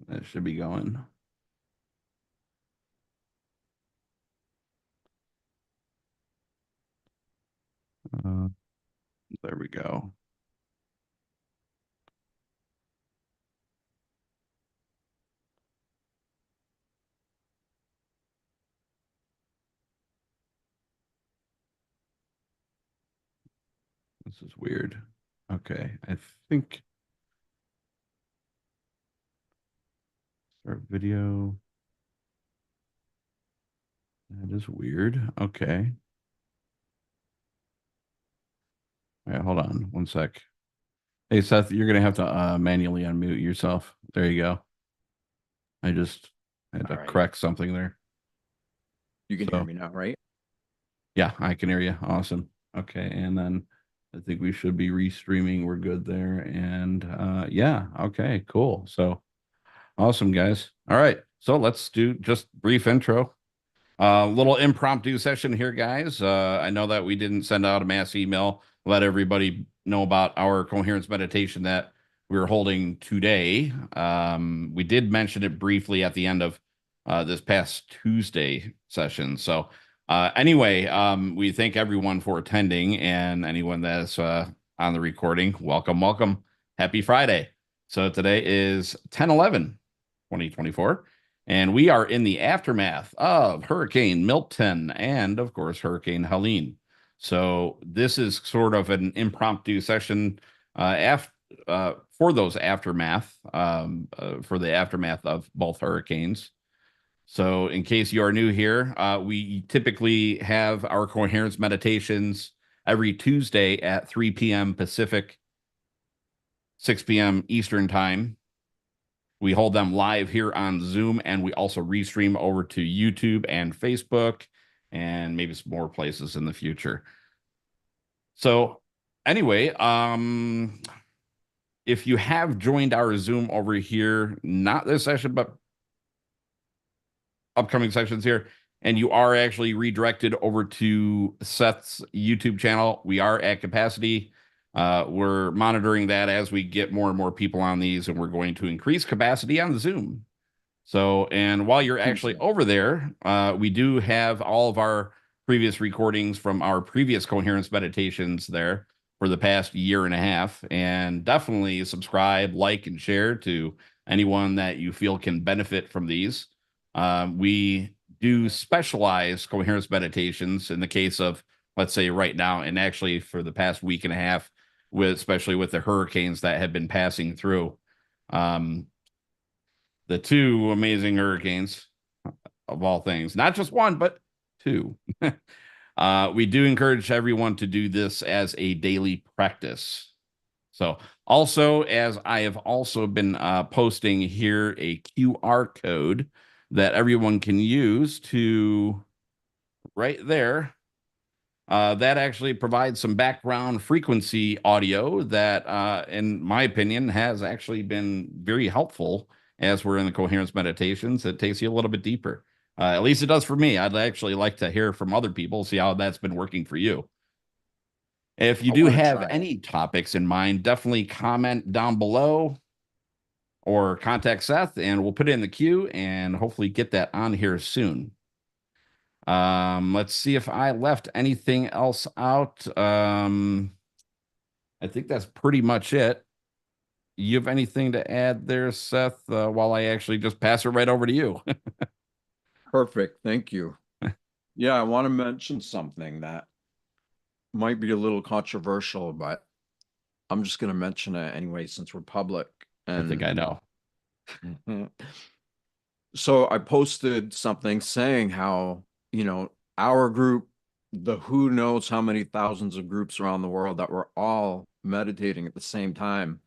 That should be going. Uh, there we go. This is weird. Okay, I think start video. That is weird. Okay. All right, hold on one sec. Hey Seth, you're gonna have to manually unmute yourself. There you go. I just had All to right. correct something there. You can hear So me now, right? yeah, I can hear you. Awesome. Okay, and then I think we should be restreaming. We're good there. And yeah, okay, cool. So awesome, guys. All right. So let's do just brief intro. Little impromptu session here, guys. I know that we didn't send out a mass email, let everybody know about our coherence meditation that we were holding today. We did mention it briefly at the end of this past Tuesday session. So, anyway, we thank everyone for attending and anyone that's on the recording. Welcome, welcome. Happy Friday. So, today is 10/11/2024. And we are in the aftermath of Hurricane Milton and, of course, Hurricane Helene. So this is sort of an impromptu session for those aftermath, for the aftermath of both hurricanes. So in case you are new here, we typically have our coherence meditations every Tuesday at 3 p.m. Pacific, 6 p.m. Eastern Time. We hold them live here on Zoom, and we also restream over to YouTube and Facebook and maybe some more places in the future. So anyway, if you have joined our Zoom over here, not this session, but upcoming sessions here, and you are actually redirected over to Seth's YouTube channel, we are at capacity. We're monitoring that as we get more and more people on these, and we're going to increase capacity on Zoom. So, and while you're actually over there, we do have all of our previous recordings from our previous coherence meditations there for the past year and a half. And definitely subscribe, like, and share to anyone that you feel can benefit from these. We do specialized coherence meditations in the case of, let's say, right now, and actually for the past week and a half, especially with the hurricanes that have been passing through. Um, the two amazing hurricanes of all things, not just one, but two. We do encourage everyone to do this as a daily practice. So, also, as I have also been posting here a QR code that everyone can use to right there. That actually provides some background frequency audio that, in my opinion, has actually been very helpful as we're in the coherence meditations. It takes you a little bit deeper. At least it does for me. I'd actually like to hear from other people, see how that's been working for you. If you I do want to have try it. any topics in mind, definitely comment down below or contact Seth and we'll put it in the queue and hopefully get that on here soon. Let's see if I left anything else out. I think that's pretty much it. You have anything to add there, Seth, while I actually just pass it right over to you? Perfect. Thank you. Yeah, I want to mention something that might be a little controversial, but I'm just going to mention it anyway since we're public. I think And I know. so I posted something saying how, our group, the who knows how many thousands of groups around the world that were all meditating at the same time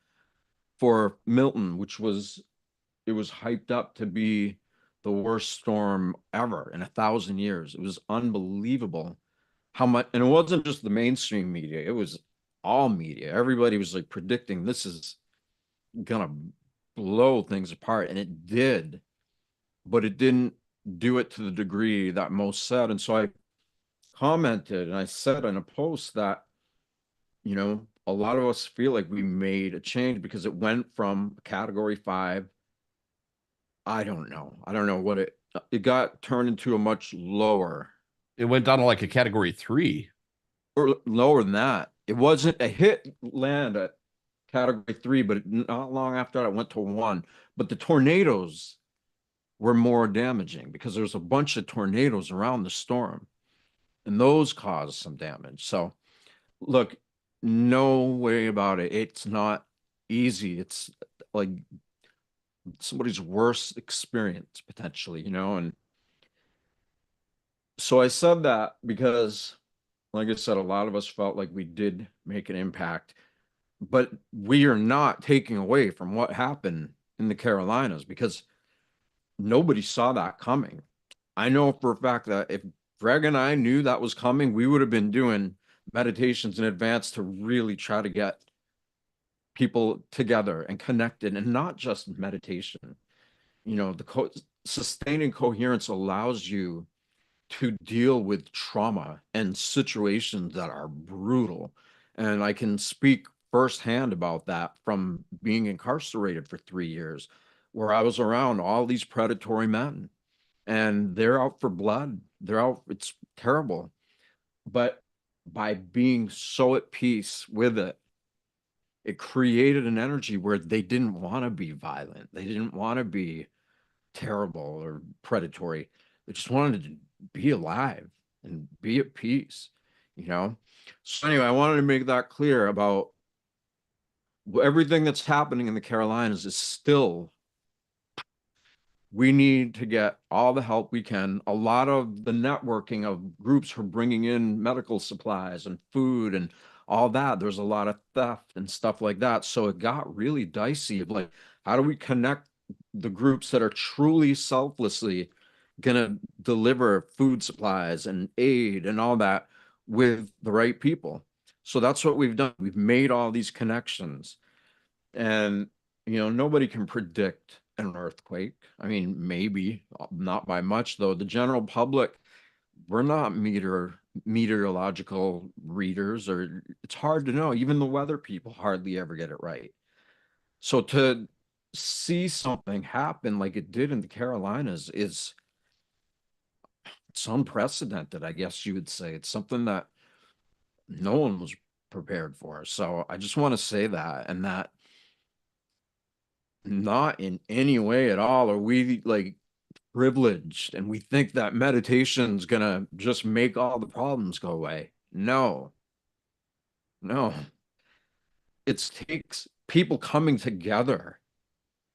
for Milton, it was hyped up to be the worst storm ever in 1,000 years. It was unbelievable how much, and it wasn't just the mainstream media, it was all media. Everybody was like predicting this is gonna blow things apart, and it did, but it didn't do it to the degree that most said. And so I commented and I said in a post that, a lot of us feel like we made a change because it went from category 5 I don't know. I don't know what it got turned into a much lower It went down to like a category 3. or lower than that. It wasn't a hit land at category 3, but not long after that, it went to 1. But the tornadoes were more damaging because there's a bunch of tornadoes around the storm, and those caused some damage. So, look, no way about it. It's not easy. It's like somebody's worst experience potentially, and so I said that because, like I said, a lot of us felt like we did make an impact, but we are not taking away from what happened in the Carolinas because nobody saw that coming. I know for a fact that if Greg and I knew that was coming, we would have been doing meditations in advance to really try to get people together and connected, and not just meditation. Sustaining coherence allows you to deal with trauma and situations that are brutal. And I can speak firsthand about that from being incarcerated for 3 years, where I was around all these predatory men and they're out for blood. They're out, it's terrible. But by being so at peace with it, it created an energy where they didn't want to be violent. They didn't want to be terrible or predatory. They just wanted to be alive and be at peace, you know? So anyway, I wanted to make that clear about everything that's happening in the Carolinas is still, we need to get all the help we can. A lot of the networking of groups who are bringing in medical supplies and food and all that, there's a lot of theft and stuff like that. So it got really dicey of like, how do we connect the groups that are truly selflessly going to deliver food supplies and aid and all that with the right people? So that's what we've done. We've made all these connections. And, nobody can predict an earthquake. I mean, maybe not by much, though. The general public, we're not meteorological readers, or it's hard to know. Even the weather people hardly ever get it right. So to see something happen like it did in the Carolinas is it's unprecedented, I guess you would say. It's something that no one was prepared for. So I just want to say that, and that not in any way at all are we like privileged and we think that meditation's gonna just make all the problems go away. No, no. It takes people coming together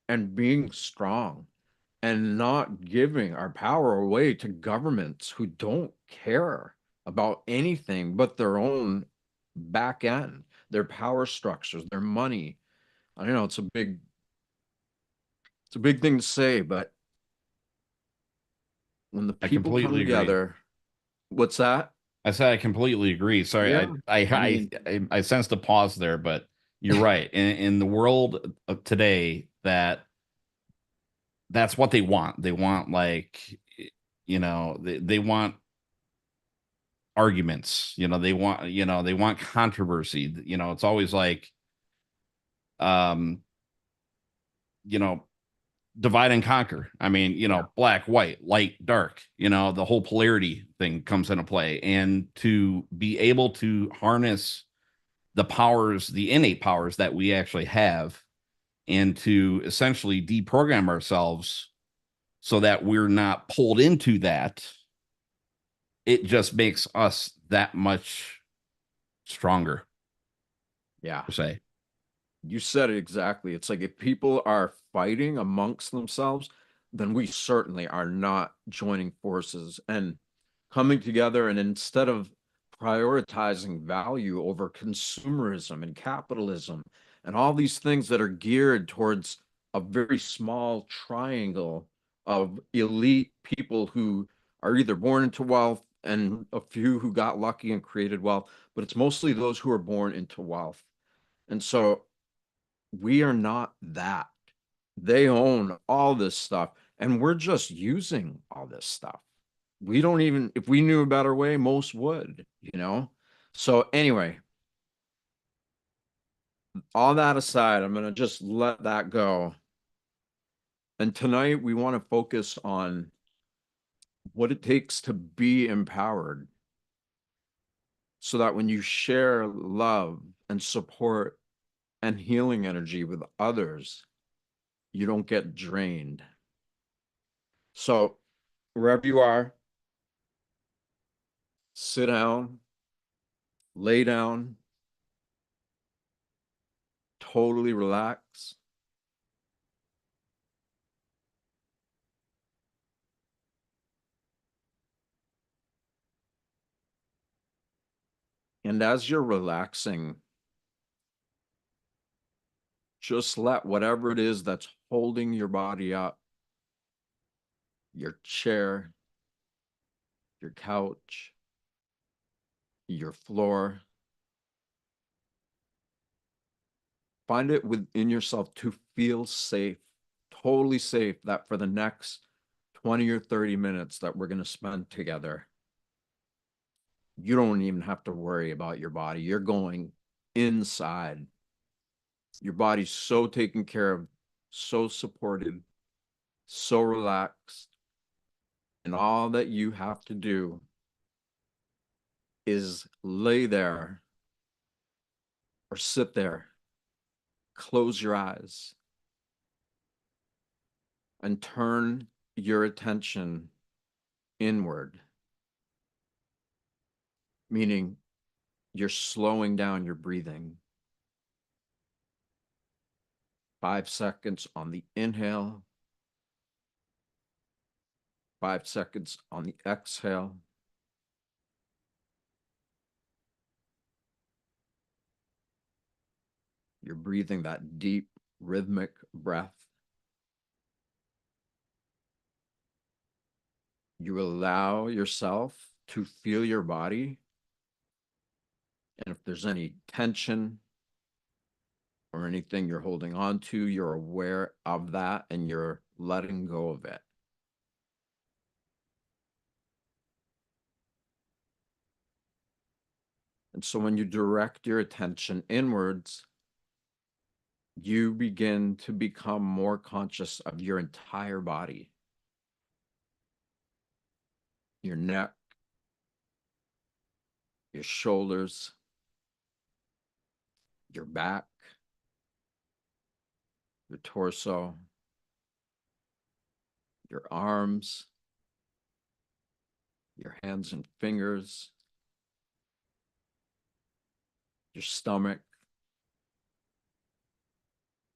and being strong and not giving our power away to governments who don't care about anything but their own back end, their power structures, their money. I don't know, it's a big thing to say, but when the I people come completely agree. together, what's that? I said I completely agree. Sorry, Yeah. I mean, I sensed a pause there, but you're right. In the world of today, that's what they want. They want like, they want arguments. They want controversy. It's always like, um, you know, divide and conquer. I mean, yeah, black, white, light, dark, the whole polarity thing comes into play. And to be able to harness the powers, the innate powers that we actually have, and to essentially deprogram ourselves so that we're not pulled into that, it just makes us that much stronger, yeah. per se. You said it exactly. It's like if people are fighting amongst themselves, then we certainly are not joining forces and coming together. And instead of prioritizing value over consumerism and capitalism and all these things that are geared towards a very small triangle of elite people who are either born into wealth and a few who got lucky and created wealth, but it's mostly those who are born into wealth. And so we are not that. They own all this stuff, and we're just using all this stuff. We don't even, if we knew a better way, most would. So, anyway, all that aside, I'm going to just let that go And tonight we want to focus on what it takes to be empowered so that when you share love and support and healing energy with others, you don't get drained. So, wherever you are, sit down, lay down, totally relax. And as you're relaxing, just let whatever it is that's holding your body up, your chair, your couch, your floor, find it within yourself to feel safe, totally safe, that for the next 20 or 30 minutes that we're going to spend together, you don't even have to worry about your body. You're going inside. Your body's so taken care of, so supported, so relaxed. And all that you have to do is lay there or sit there, close your eyes, and turn your attention inward, meaning you're slowing down your breathing. 5 seconds on the inhale, 5 seconds on the exhale. You're breathing that deep, rhythmic breath. You allow yourself to feel your body. And if there's any tension or anything you're holding on to, you're aware of that and you're letting go of it. And so when you direct your attention inwards, you begin to become more conscious of your entire body, your neck, your shoulders, your back, your torso, your arms, your hands and fingers, your stomach,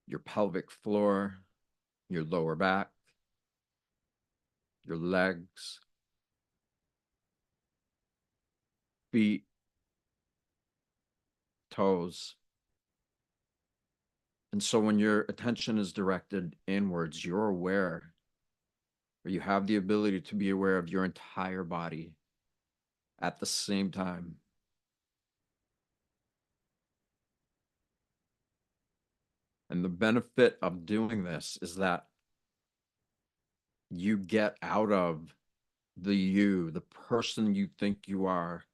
your pelvic floor, your lower back, your legs, feet, toes. And so when your attention is directed inwards, you're aware, or you have the ability to be aware of your entire body at the same time. And the benefit of doing this is that you get out of the you, the person you think you are,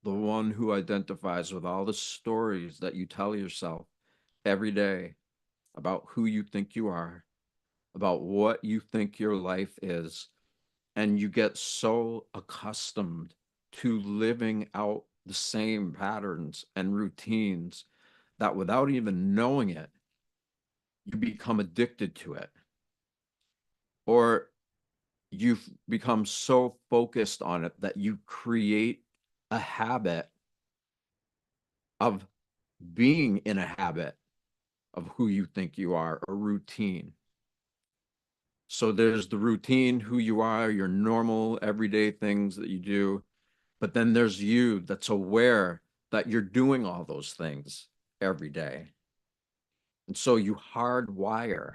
the one who identifies with all the stories that you tell yourself every day about who you think you are, about what you think your life is. And you get so accustomed to living out the same patterns and routines that without even knowing it, you become addicted to it. Or you've become so focused on it that you create a habit of being in a habit of who you think you are, a routine. So there's the routine, who you are, your normal everyday things that you do. But then there's you that's aware that you're doing all those things every day. And so you hardwire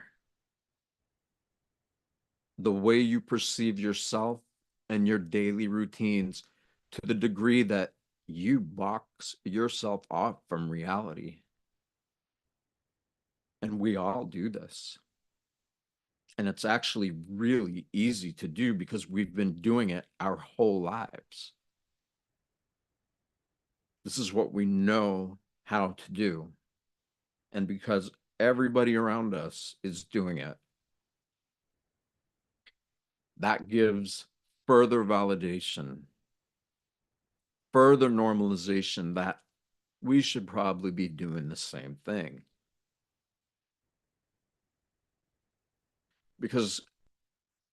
the way you perceive yourself and your daily routines to the degree that you box yourself off from reality. And we all do this. And it's actually really easy to do because we've been doing it our whole lives. This is what we know how to do. And because everybody around us is doing it, that gives further validation, further normalization that we should probably be doing the same thing. Because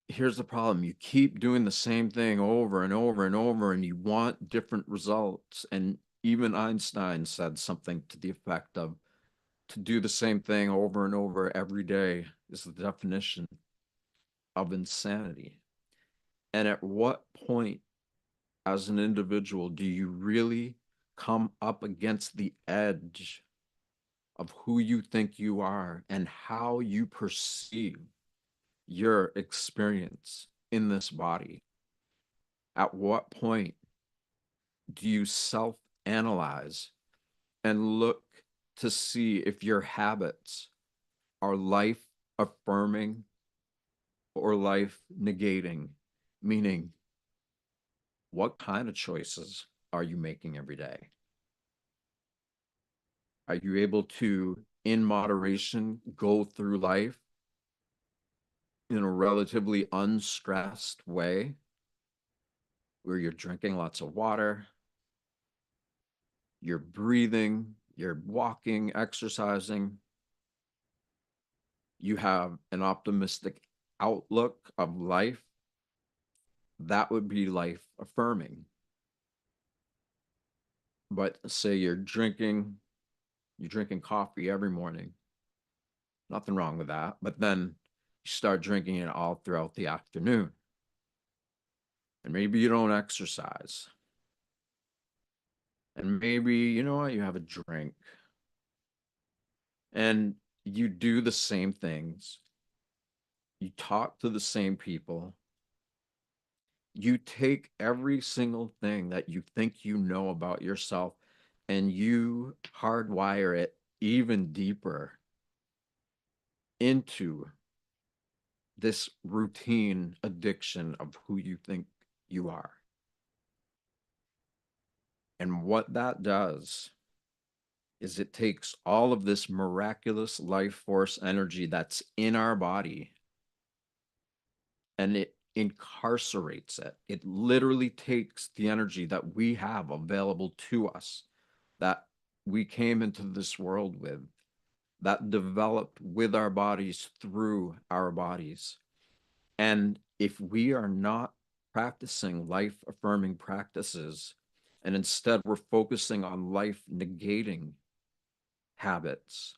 here's the problem: you keep doing the same thing over and over and over, and you want different results. And even Einstein said something to the effect of, to do the same thing over and over every day is the definition of insanity. And at what point, as an individual, do you really come up against the edge of who you think you are and how you perceive your experience in this body? At what point do you self analyze and look to see if your habits are life affirming or life negating? Meaning, what kind of choices are you making every day? Are you able to, in moderation, go through life in a relatively unstressed way where you're drinking lots of water, you're breathing, you're walking, exercising, you have an optimistic outlook of life? That would be life affirming. But say you're drinking coffee every morning. Nothing wrong with that. But then you start drinking it all throughout the afternoon. And maybe you don't exercise. And maybe, you know what, you have a drink. And you do the same things. You talk to the same people. You take every single thing that you think you know about yourself and you hardwire it even deeper into this routine addiction of who you think you are. And what that does is it takes all of this miraculous life force energy that's in our body and it incarcerates it. It literally takes the energy that we have available to us, that we came into this world with, that developed with our bodies through our bodies. And if we are not practicing life affirming practices, and instead we're focusing on life negating habits,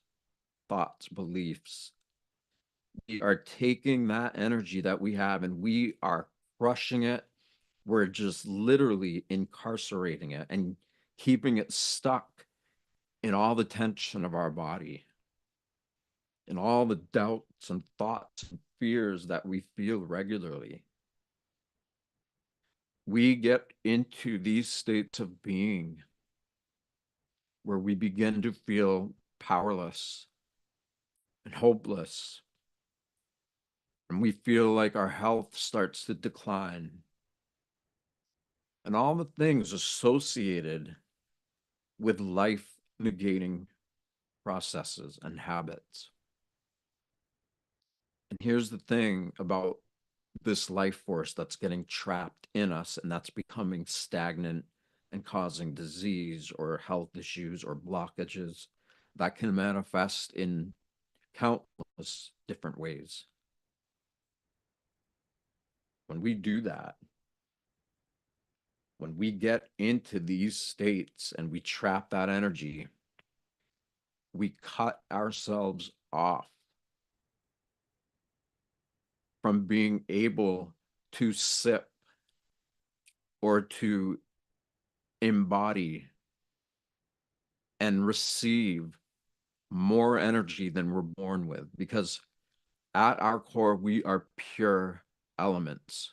thoughts, beliefs, we are taking that energy that we have and we are crushing it. We're just literally incarcerating it and keeping it stuck in all the tension of our body, in all the doubts and thoughts and fears that we feel regularly. We get into these states of being where we begin to feel powerless and hopeless. And we feel like our health starts to decline. And all the things associated with life negating processes and habits. And here's the thing about this life force that's getting trapped in us and that's becoming stagnant and causing disease or health issues or blockages that can manifest in countless different ways. When we do that, when we get into these states and we trap that energy, we cut ourselves off from being able to sip or to embody and receive more energy than we're born with. Because at our core, we are pure elements: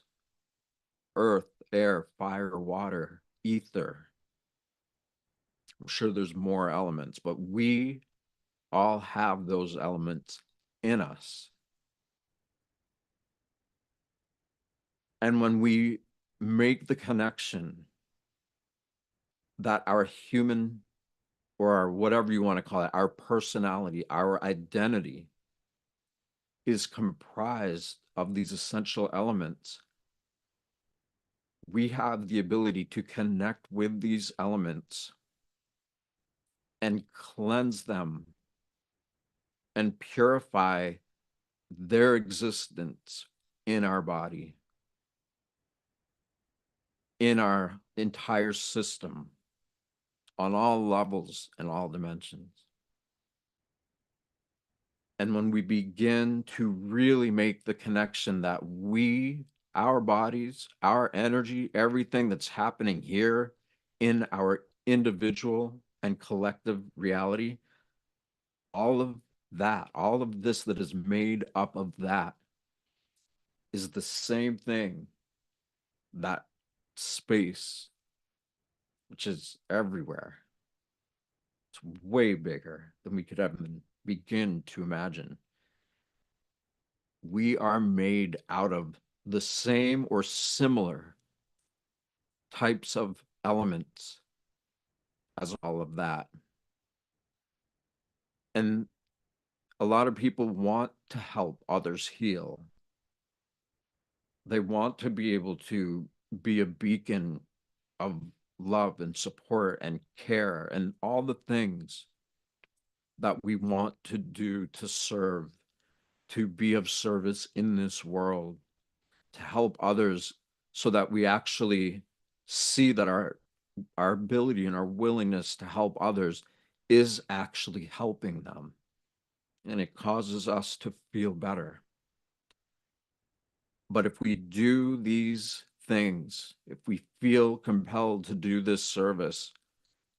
earth, air, fire, water, ether. I'm sure there's more elements, but we all have those elements in us. And when we make the connection that our human, or our whatever you want to call it, our personality, our identity is comprised of these essential elements, we have the ability to connect with these elements and cleanse them and purify their existence in our body, in our entire system, on all levels and all dimensions. And when we begin to really make the connection that our bodies, our energy, everything that's happening here in our individual and collective reality, all of that, all of this that is made up of that is the same thing, that space, which is everywhere. It's way bigger than we could even begin to imagine. We are made out of the same or similar types of elements as all of that. And a lot of people want to help others heal. They want to be able to be a beacon of love and support and care and all the things that we want to do to serve, to be of service in this world, to help others, so that we actually see that our ability and our willingness to help others is actually helping them, and it causes us to feel better. But if we do these things, if we feel compelled to do this service,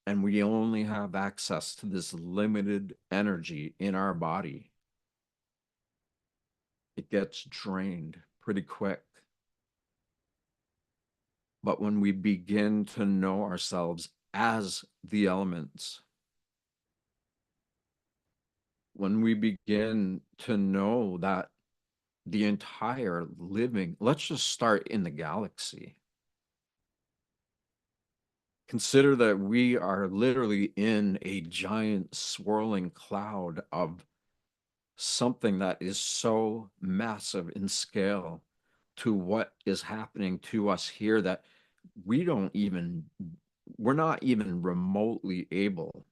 and we only have access to this limited energy in our body, it gets drained pretty quick. But when we begin to know ourselves as the elements, when we begin to know that the entire living, let's just start in the galaxy. Consider that we are literally in a giant swirling cloud of something that is so massive in scale to what is happening to us here that we don't even, we're not even remotely able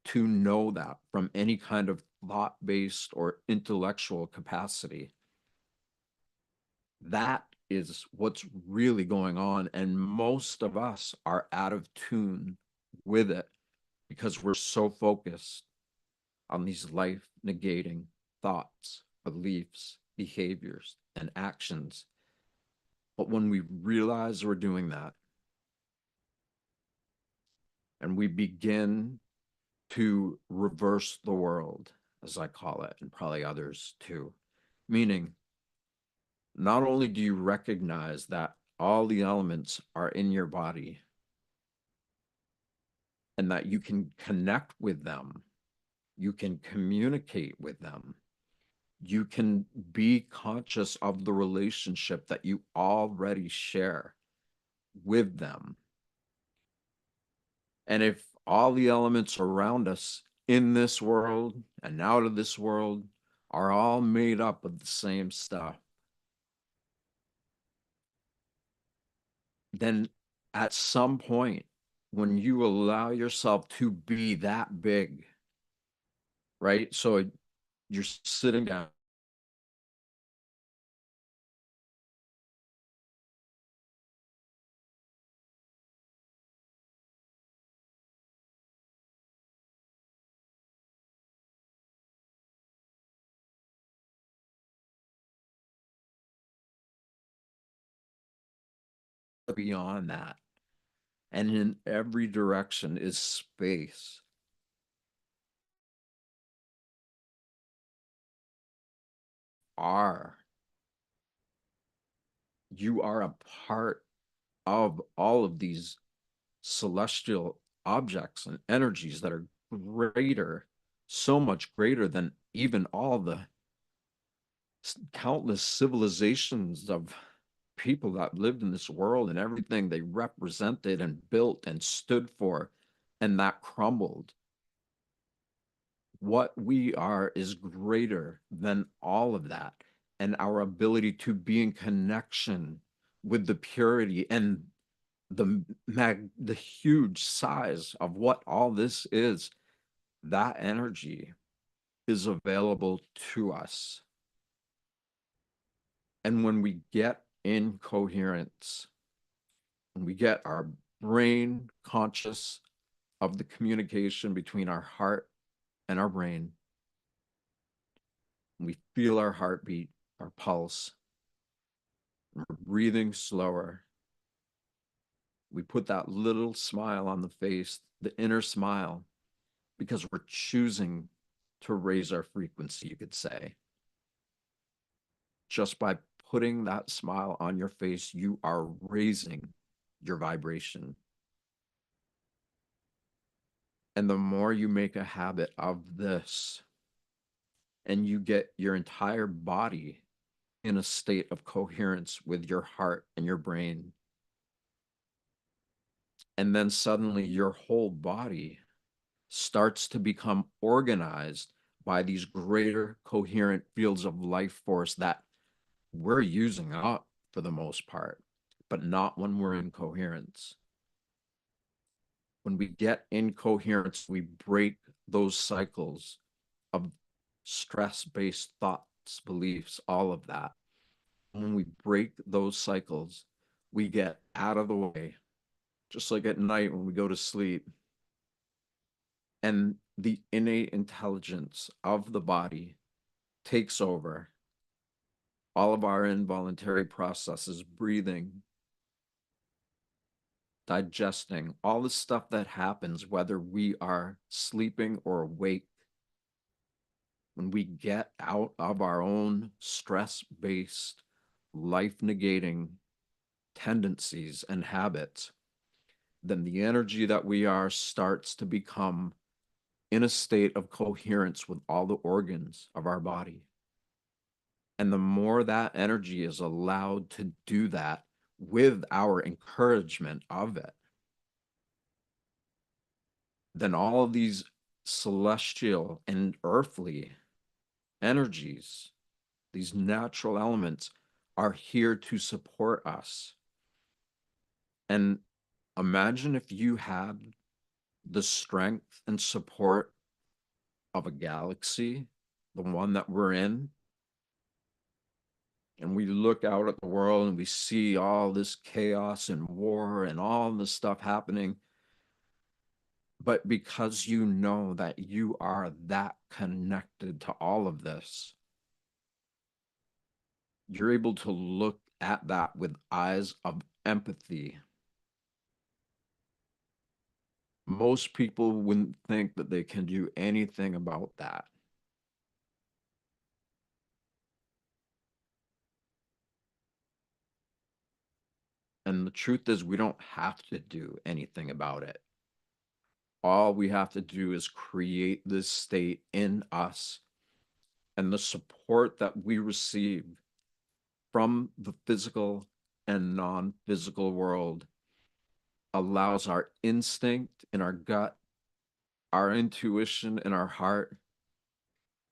to know that from any kind of thought-based or intellectual capacity. That is what's really going on. And most of us are out of tune with it because we're so focused on these life negating thoughts, beliefs, behaviors, and actions. But when we realize we're doing that and we begin to reverse the world, as I call it, and probably others too, meaning not only do you recognize that all the elements are in your body and that you can connect with them, you can communicate with them, you can be conscious of the relationship that you already share with them. And if all the elements around us in this world and out of this world are all made up of the same stuff, then at some point, when you allow yourself to be that big, right? So you're sitting down, beyond that, and in every direction is space. Are you are a part of all of these celestial objects and energies that are greater, so much greater than even all the countless civilizations of people that lived in this world and everything they represented and built and stood for, and that crumbled. What we are is greater than all of that. And our ability to be in connection with the purity and the huge size of what all this is, that energy is available to us. And when we get in coherence, when we get our brain conscious of the communication between our heart and our brain, we feel our heartbeat, our pulse, we're breathing slower. We put that little smile on the face, the inner smile, because we're choosing to raise our frequency, you could say. Just by putting that smile on your face, you are raising your vibration. And the more you make a habit of this, and you get your entire body in a state of coherence with your heart and your brain, and then suddenly your whole body starts to become organized by these greater coherent fields of life force that we're using up for the most part, but not when we're in coherence. When we get in coherence, we break those cycles of stress-based thoughts, beliefs, all of that. When we break those cycles, we get out of the way, just like at night when we go to sleep. And the innate intelligence of the body takes over all of our involuntary processes, breathing, digesting, all the stuff that happens, whether we are sleeping or awake. When we get out of our own stress-based, life-negating tendencies and habits, then the energy that we are starts to become in a state of coherence with all the organs of our body. And the more that energy is allowed to do that with our encouragement of it, then all of these celestial and earthly energies, these natural elements, are here to support us. And imagine if you had the strength and support of a galaxy, the one that we're in, and we look out at the world and we see all this chaos and war and all this stuff happening. But because you know that you are that connected to all of this, you're able to look at that with eyes of empathy. Most people wouldn't think that they can do anything about that. And the truth is, we don't have to do anything about it. All we have to do is create this state in us, and the support that we receive from the physical and non-physical world allows our instinct in our gut, our intuition in our heart,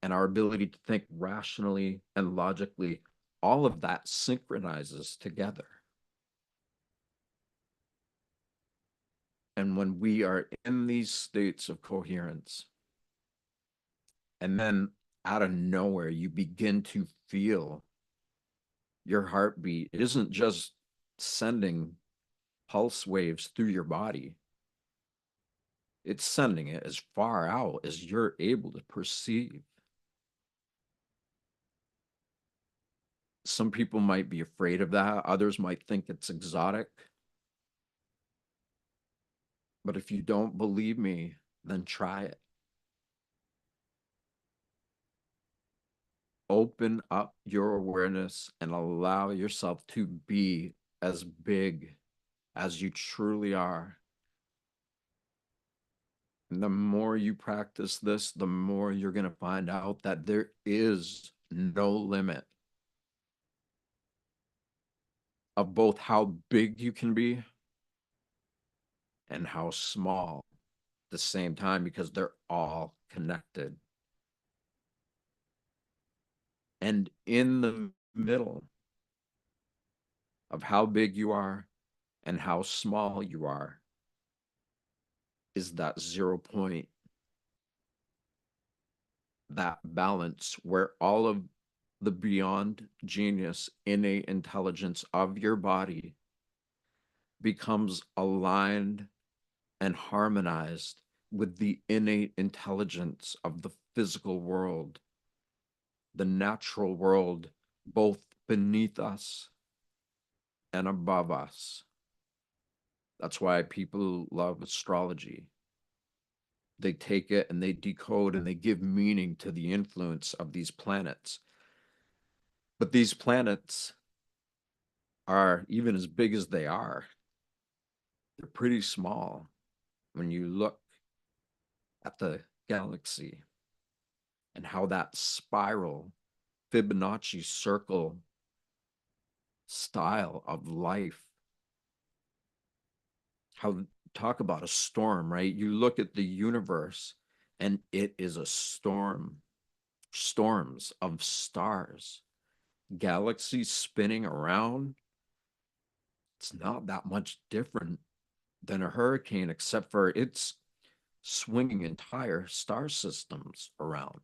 and our ability to think rationally and logically. All of that synchronizes together. And when we are in these states of coherence, and then out of nowhere, you begin to feel your heartbeat. It isn't just sending pulse waves through your body, it's sending it as far out as you're able to perceive. Some people might be afraid of that, others might think it's exotic. But if you don't believe me, then try it. Open up your awareness and allow yourself to be as big as you truly are. And the more you practice this, the more you're going to find out that there is no limit of both how big you can be and how small at the same time, because they're all connected. And in the middle of how big you are and how small you are is that 0 point, that balance where all of the beyond genius, innate intelligence of your body becomes aligned and harmonized with the innate intelligence of the physical world, the natural world, both beneath us and above us. That's why people love astrology. They take it and they decode and they give meaning to the influence of these planets. But these planets are, even as big as they are, they're pretty small when you look at the galaxy and how that spiral Fibonacci circle style of life, how, talk about a storm, right? You look at the universe and it is a storm, storms of stars, galaxies spinning around. It's not that much different than a hurricane, except for it's swinging entire star systems around.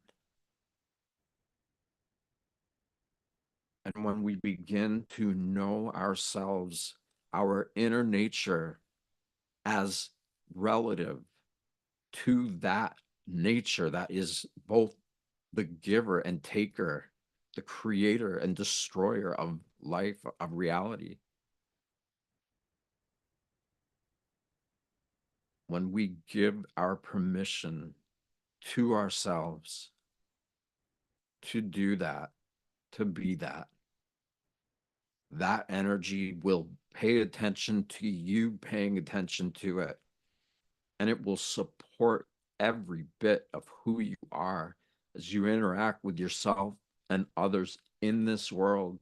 And when we begin to know ourselves, our inner nature, as relative to that nature that is both the giver and taker, the creator and destroyer of life, of reality. When we give our permission to ourselves to do that, to be that, that energy will pay attention to you paying attention to it. And it will support every bit of who you are as you interact with yourself and others in this world.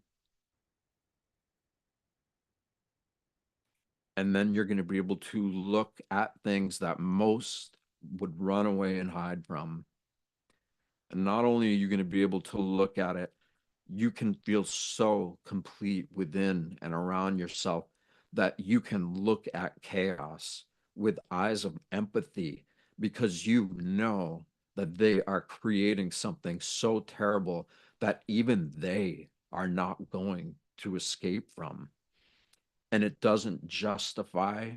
And then you're going to be able to look at things that most would run away and hide from. And not only are you going to be able to look at it, you can feel so complete within and around yourself that you can look at chaos with eyes of empathy because you know that they are creating something so terrible that even they are not going to escape from. And it doesn't justify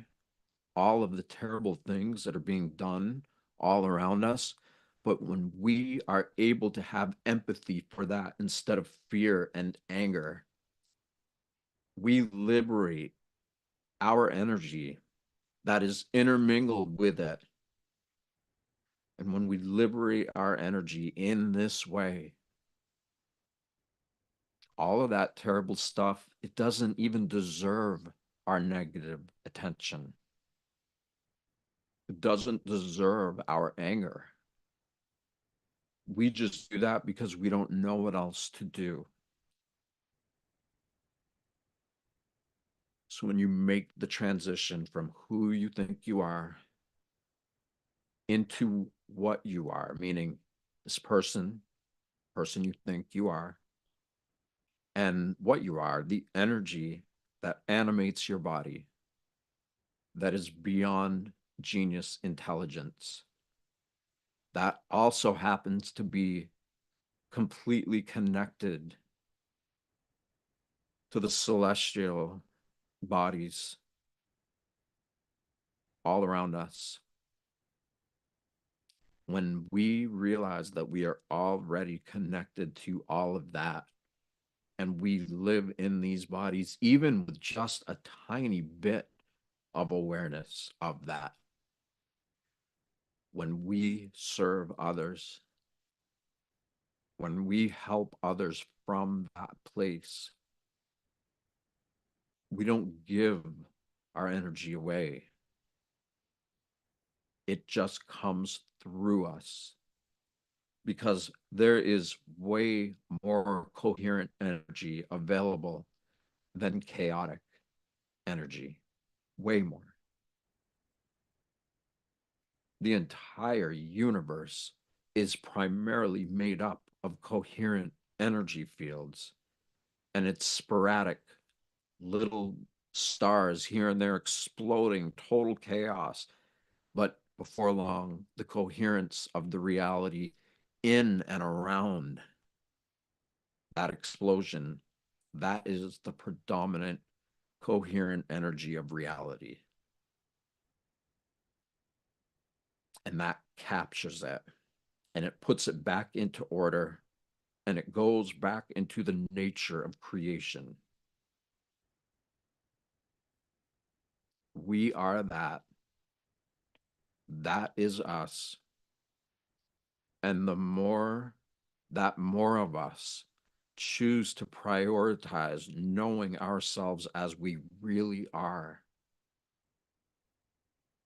all of the terrible things that are being done all around us. But when we are able to have empathy for that instead of fear and anger, we liberate our energy that is intermingled with it. And when we liberate our energy in this way, all of that terrible stuff, it doesn't even deserve our negative attention. It doesn't deserve our anger. We just do that because we don't know what else to do. So when you make the transition from who you think you are into what you are, meaning this person you think you are, and what you are, the energy that animates your body, that is beyond genius intelligence, that also happens to be completely connected to the celestial bodies all around us. When we realize that we are already connected to all of that, and we live in these bodies, even with just a tiny bit of awareness of that, when we serve others, when we help others from that place, we don't give our energy away. It just comes through us because there is way more coherent energy available than chaotic energy, way more. The entire universe is primarily made up of coherent energy fields, and it's sporadic little stars here and there exploding, total chaos. But before long, the coherence of the reality in and around that explosion, that is the predominant coherent energy of reality. And that captures it and it puts it back into order and it goes back into the nature of creation. We are that. That is us. And the more that more of us choose to prioritize knowing ourselves as we really are,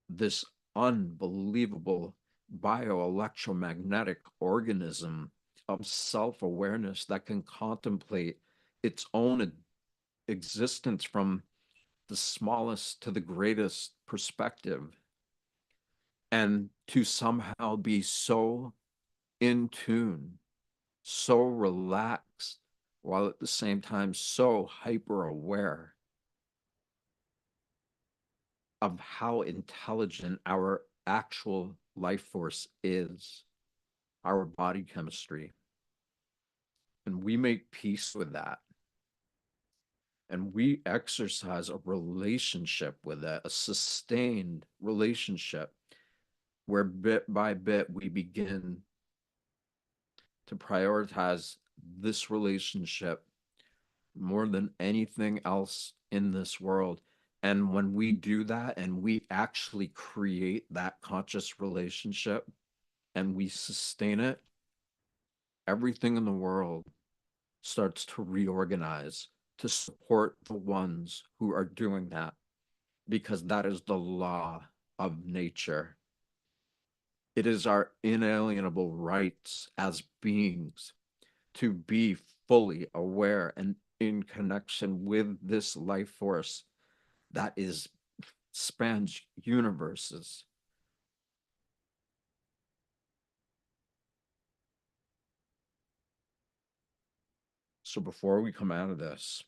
this unbelievable bioelectromagnetic organism of self awareness that can contemplate its own existence from the smallest to the greatest perspective, and to somehow be so in tune, so relaxed, while at the same time so hyper aware of how intelligent our actual life force is, our body chemistry. And we make peace with that. And we exercise a relationship with it, a sustained relationship where bit by bit we begin to prioritize this relationship more than anything else in this world. And when we do that and we actually create that conscious relationship and we sustain it, everything in the world starts to reorganize to support the ones who are doing that, because that is the law of nature. It is our inalienable rights as beings to be fully aware and in connection with this life force that is spans universes. So before we come out of this,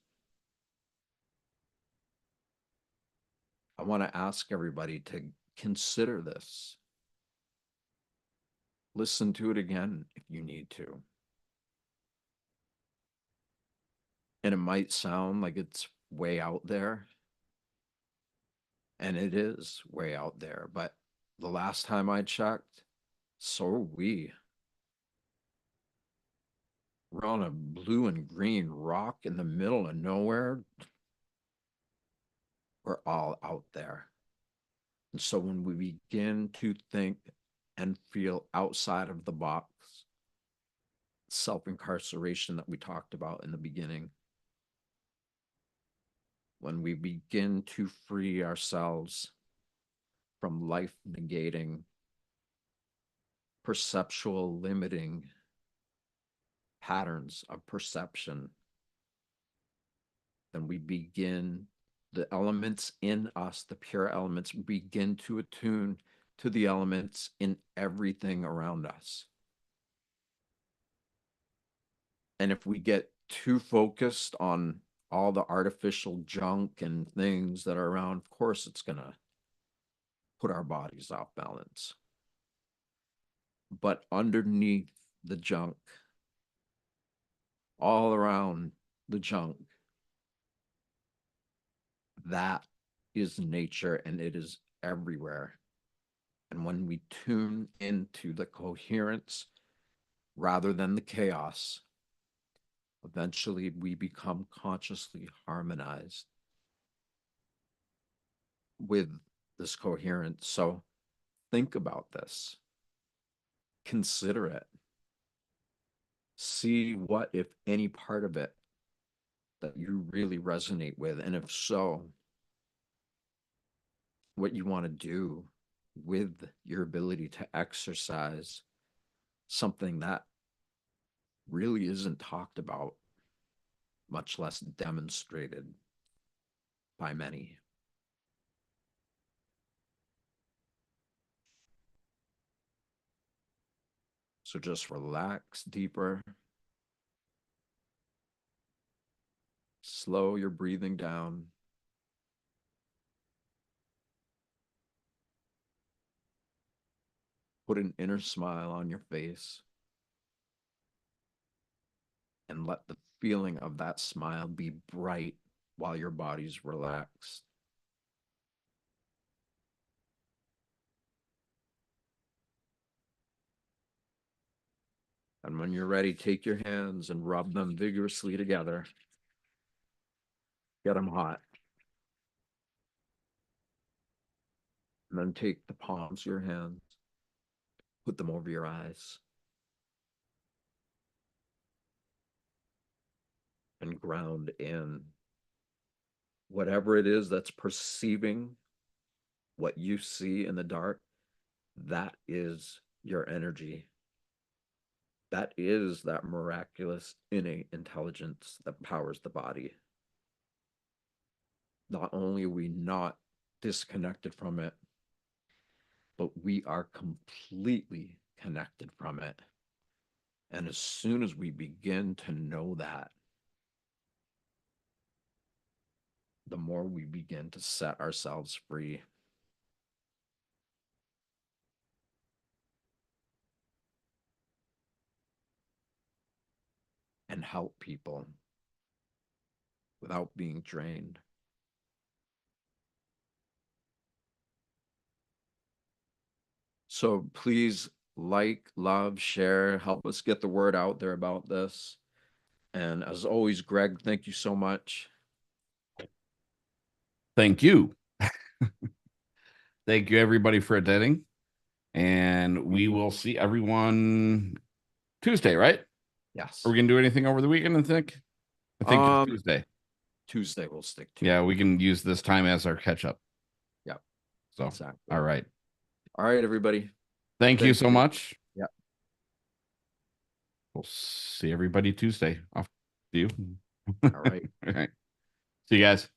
I want to ask everybody to consider this. Listen to it again if you need to. And it might sound like it's way out there, and it is way out there, but the last time I checked, so are we. We're on a blue and green rock in the middle of nowhere. We're all out there. And so when we begin to think and feel outside of the box, self incarceration that we talked about in the beginning, when we begin to free ourselves from life negating, perceptual limiting patterns of perception, then we begin, the elements in us, the pure elements, begin to attune to the elements in everything around us. And if we get too focused on all the artificial junk and things that are around, of course, it's going to put our bodies off balance. But underneath the junk, all around the junk, that is nature and it is everywhere. And when we tune into the coherence rather than the chaos, eventually we become consciously harmonized with this coherence. So think about this, consider it, see what, if any, part of it that you really resonate with. And if so, what you want to do with your ability to exercise something that really isn't talked about, much less demonstrated by many. So just relax deeper, Slow your breathing down. Put an inner smile on your face and let the feeling of that smile be bright while your body's relaxed. And when you're ready, take your hands and rub them vigorously together. Get them hot. And then take the palms of your hands, put them over your eyes, and ground in whatever it is that's perceiving what you see in the dark. That is your energy. That is that miraculous innate intelligence that powers the body. Not only are we not disconnected from it, but we are completely connected from it. And as soon as we begin to know that, the more we begin to set ourselves free. And help people without being drained. So please like, love, share, help us get the word out there about this. And as always, Greg, thank you so much. Thank you. Thank you, everybody, for attending. And we will see everyone Tuesday, right? Yes. Are we going to do anything over the weekend, I think? I think just Tuesday. Tuesday we'll stick to. Yeah, we can use this time as our catch up. Yeah. So, exactly. All right. All right, everybody. Thank you so much. Yeah. We'll see everybody Tuesday. Off to you. All right. All right. See you guys.